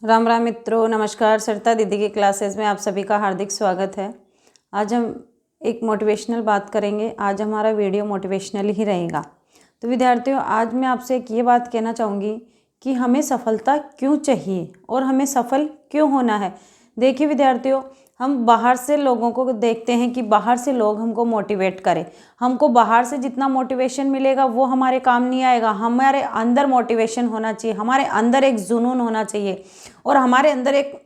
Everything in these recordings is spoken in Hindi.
राम राम मित्रों, नमस्कार। सरिता दीदी की क्लासेस में आप सभी का हार्दिक स्वागत है। आज हम एक मोटिवेशनल बात करेंगे। आज हमारा वीडियो मोटिवेशनल ही रहेगा। तो विद्यार्थियों, आज मैं आपसे एक ये बात कहना चाहूँगी कि हमें सफलता क्यों चाहिए और हमें सफल क्यों होना है। देखिए विद्यार्थियों, हम बाहर से लोगों को देखते हैं कि बाहर से लोग हमको मोटिवेट करें। हमको बाहर से जितना मोटिवेशन मिलेगा वो हमारे काम नहीं आएगा। हमारे अंदर मोटिवेशन होना चाहिए, हमारे अंदर एक जुनून होना चाहिए और हमारे अंदर एक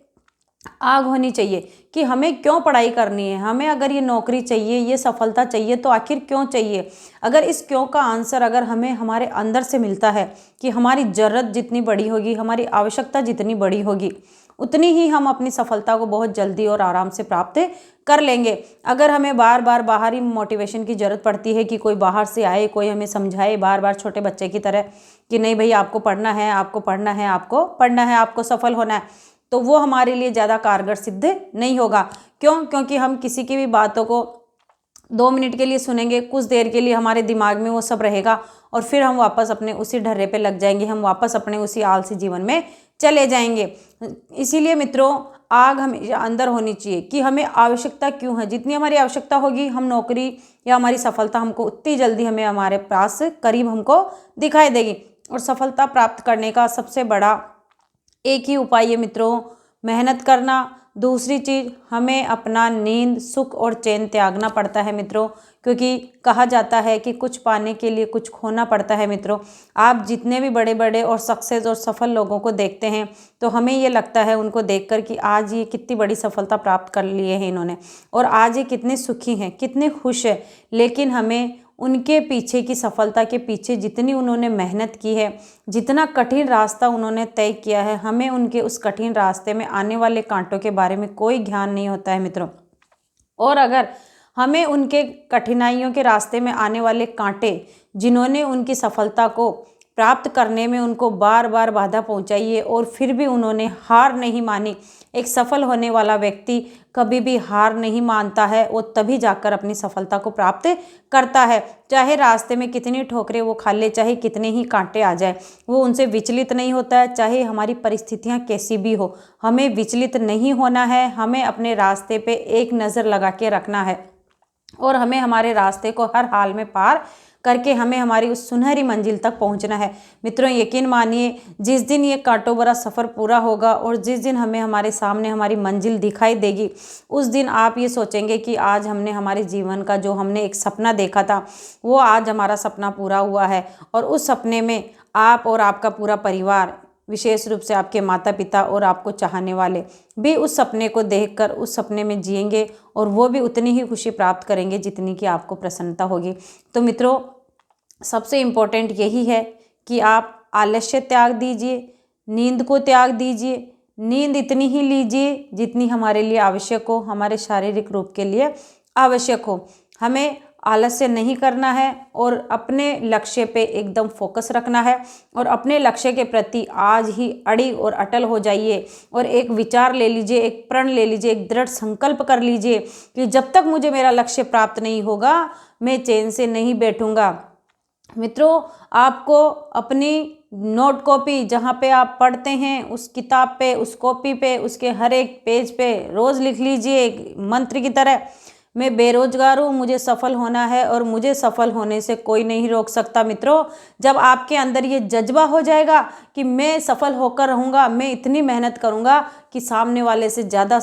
आग होनी चाहिए कि हमें क्यों पढ़ाई करनी है। हमें अगर ये नौकरी चाहिए, ये सफलता चाहिए, तो आखिर क्यों चाहिए। अगर इस क्यों का आंसर अगर हमें हमारे अंदर से मिलता है कि हमारी ज़रूरत जितनी बड़ी होगी, हमारी आवश्यकता जितनी बड़ी होगी, उतनी ही हम अपनी सफलता को बहुत जल्दी और आराम से प्राप्त कर लेंगे। अगर हमें बार बार बाहरी मोटिवेशन की ज़रूरत पड़ती है कि कोई बाहर से आए, कोई हमें समझाए बार बार छोटे बच्चे की तरह कि नहीं भाई, आपको पढ़ना है, आपको पढ़ना है, आपको पढ़ना है, आपको सफल होना है, तो वो हमारे लिए ज़्यादा कारगर सिद्ध नहीं होगा। क्योंकि हम किसी की भी बातों को 2 मिनट के लिए सुनेंगे, कुछ देर के लिए हमारे दिमाग में वो सब रहेगा और फिर हम वापस अपने उसी ढर्रे पे लग जाएंगे, हम वापस अपने उसी आलसी जीवन में चले जाएंगे। इसीलिए मित्रों, आग हमेशा अंदर होनी चाहिए कि हमें आवश्यकता क्यों है। जितनी हमारी आवश्यकता होगी, हम नौकरी या हमारी सफलता हमको उतनी जल्दी हमें हमारे पास करीब हमको दिखाई देगी। और सफलता प्राप्त करने का सबसे बड़ा एक ही उपाय है मित्रों, मेहनत करना। दूसरी चीज़, हमें अपना नींद, सुख और चैन त्यागना पड़ता है मित्रों, क्योंकि कहा जाता है कि कुछ पाने के लिए कुछ खोना पड़ता है मित्रों। आप जितने भी बड़े बड़े और सक्सेस और सफल लोगों को देखते हैं तो हमें ये लगता है उनको देखकर कि आज ये कितनी बड़ी सफलता प्राप्त कर लिए हैं इन्होंने, और आज ये कितने सुखी हैं, कितने खुश हैं। लेकिन हमें उनके पीछे की सफलता के पीछे जितनी उन्होंने मेहनत की है, जितना कठिन रास्ता उन्होंने तय किया है, हमें उनके उस कठिन रास्ते में आने वाले कांटों के बारे में कोई ज्ञान नहीं होता है मित्रों। और अगर हमें उनके कठिनाइयों के रास्ते में आने वाले कांटे, जिन्होंने उनकी सफलता को प्राप्त करने में उनको बार बार बाधा पहुंचाई है और फिर भी उन्होंने हार नहीं मानी। एक सफल होने वाला व्यक्ति कभी भी हार नहीं मानता है, वो तभी जाकर अपनी सफलता को प्राप्त करता है। चाहे रास्ते में कितनी ठोकरें वो खा ले, चाहे कितने ही कांटे आ जाए, वो उनसे विचलित नहीं होता है। चाहे हमारी परिस्थितियां कैसी भी हो, हमें विचलित नहीं होना है। हमें अपने रास्ते पे एक नज़र लगा के रखना है और हमें हमारे रास्ते को हर हाल में पार करके हमें हमारी उस सुनहरी मंजिल तक पहुंचना है। मित्रों, यकीन मानिए, जिस दिन ये कांटों भरा सफ़र पूरा होगा और जिस दिन हमें हमारे सामने हमारी मंजिल दिखाई देगी, उस दिन आप ये सोचेंगे कि आज हमने हमारे जीवन का जो हमने एक सपना देखा था, वो आज हमारा सपना पूरा हुआ है। और उस सपने में आप और आपका पूरा परिवार, विशेष रूप से आपके माता पिता और आपको चाहने वाले भी उस सपने को देखकर उस सपने में जिएंगे और वो भी उतनी ही खुशी प्राप्त करेंगे जितनी कि आपको प्रसन्नता होगी। तो मित्रों, सबसे इम्पोर्टेंट यही है कि आप आलस्य त्याग दीजिए, नींद को त्याग दीजिए। नींद इतनी ही लीजिए जितनी हमारे लिए आवश्यक हो, हमारे शारीरिक रूप के लिए आवश्यक हो। हमें आलस्य नहीं करना है और अपने लक्ष्य पे एकदम फोकस रखना है और अपने लक्ष्य के प्रति आज ही अड़ी और अटल हो जाइए और एक विचार ले लीजिए, एक प्रण ले लीजिए, एक दृढ़ संकल्प कर लीजिए कि जब तक मुझे मेरा लक्ष्य प्राप्त नहीं होगा, मैं चैन से नहीं बैठूंगा। मित्रों, आपको अपनी नोट कॉपी, जहाँ पे आप पढ़ते हैं, उस किताब पे, उस कॉपी पे, उसके हर एक पेज पे रोज़ लिख लीजिए एक मंत्र की तरह, मैं बेरोजगार हूँ, मुझे सफल होना है और मुझे सफल होने से कोई नहीं रोक सकता। मित्रों, जब आपके अंदर ये जज्बा हो जाएगा कि मैं सफल होकर रहूँगा, मैं इतनी मेहनत करूँगा कि सामने वाले से ज़्यादा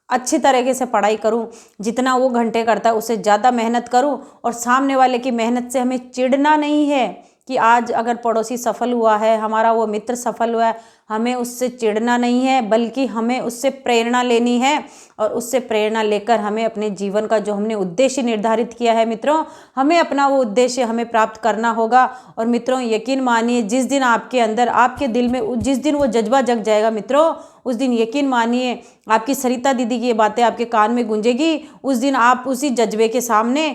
अच्छी तरीके से पढ़ाई करूं, जितना वो घंटे करता है उससे ज़्यादा मेहनत करूं, और सामने वाले की मेहनत से हमें चिढ़ना नहीं है कि आज अगर पड़ोसी सफल हुआ है, हमारा वो मित्र सफल हुआ है, हमें उससे चिढ़ना नहीं है, बल्कि हमें उससे प्रेरणा लेनी है और उससे प्रेरणा लेकर हमें अपने जीवन का जो हमने उद्देश्य निर्धारित किया है मित्रों, हमें अपना वो उद्देश्य हमें प्राप्त करना होगा। और मित्रों, यकीन मानिए, जिस दिन आपके अंदर, आपके दिल में जिस दिन वो जज्बा जग जाएगा मित्रों, उस दिन यकीन मानिए आपकी सरिता दीदी की ये बातें आपके कान में गूंजेगी। उस दिन आप उसी जज्बे के सामने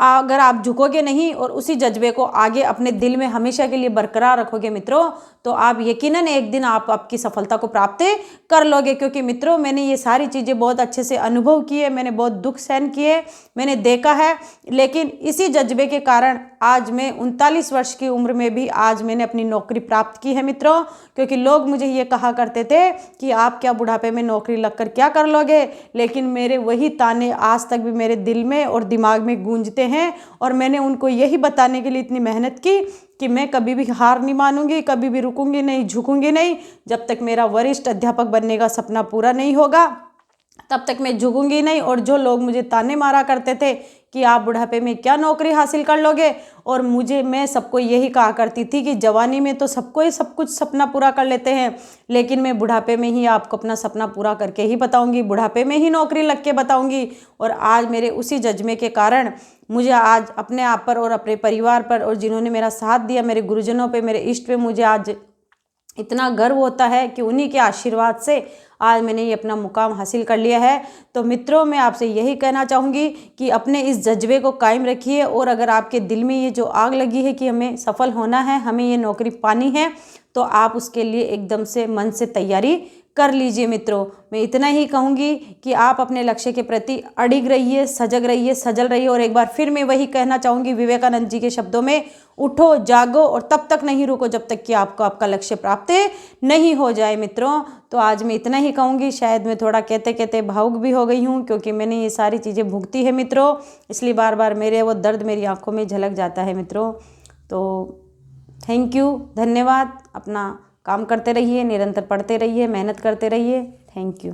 अगर आप झुकोगे नहीं और उसी जज्बे को आगे अपने दिल में हमेशा के लिए बरकरार रखोगे मित्रों, तो आप यकीनन एक दिन आप आपकी सफलता को प्राप्त कर लोगे। क्योंकि मित्रों, मैंने ये सारी चीज़ें बहुत अच्छे से अनुभव किए, मैंने बहुत दुख सहन किए, मैंने देखा है। लेकिन इसी जज्बे के कारण आज मैं 39 वर्ष की उम्र में भी आज मैंने अपनी नौकरी प्राप्त की है मित्रों। क्योंकि लोग मुझे ये कहा करते थे कि कि आप क्या बुढ़ापे में नौकरी लगकर क्या कर लोगे, लेकिन मेरे वही ताने आज तक भी मेरे दिल में और दिमाग में गूंजते हैं। और मैंने उनको यही बताने के लिए इतनी मेहनत की कि मैं कभी भी हार नहीं मानूंगी, कभी भी रुकूंगी नहीं, झुकूंगी नहीं। जब तक मेरा वरिष्ठ अध्यापक बनने का सपना पूरा नहीं होगा तब तक मैं झुकूंगी नहीं। और जो लोग मुझे ताने मारा करते थे कि आप बुढ़ापे में क्या नौकरी हासिल कर लोगे, और मैं सबको यही कहा करती थी कि जवानी में तो सबको ही सब कुछ सपना पूरा कर लेते हैं, लेकिन मैं बुढ़ापे में ही आपको अपना सपना पूरा करके ही बताऊंगी, बुढ़ापे में ही नौकरी लग के बताऊंगी। और आज मेरे उसी जज्बे के कारण मुझे आज अपने आप पर और अपने परिवार पर और जिन्होंने मेरा साथ दिया, मेरे गुरुजनों पे, मेरे इष्ट पे, मुझे आज इतना गर्व होता है कि उन्हीं के आशीर्वाद से आज मैंने ये अपना मुकाम हासिल कर लिया है। तो मित्रों, मैं आपसे यही कहना चाहूँगी कि अपने इस जज्बे को कायम रखिए, और अगर आपके दिल में ये जो आग लगी है कि हमें सफल होना है, हमें ये नौकरी पानी है, तो आप उसके लिए एकदम से मन से तैयारी कर लीजिए। मित्रों, मैं इतना ही कहूँगी कि आप अपने लक्ष्य के प्रति अडिग रहिए, सजग रहिए, सजल रहिए। और एक बार फिर मैं वही कहना चाहूँगी विवेकानंद जी के शब्दों में, उठो, जागो और तब तक नहीं रुको जब तक कि आपको आपका लक्ष्य प्राप्त नहीं हो जाए। मित्रों, तो आज मैं इतना ही कहूँगी। शायद मैं थोड़ा कहते कहते भावुक भी हो गई हूँ, क्योंकि मैंने ये सारी चीज़ें भुगती है मित्रों, इसलिए बार बार मेरे वो दर्द मेरी आंखों में झलक जाता है मित्रों। तो थैंक यू, धन्यवाद। अपना काम करते रहिए, निरंतर पढ़ते रहिए, मेहनत करते रहिए। Thank you.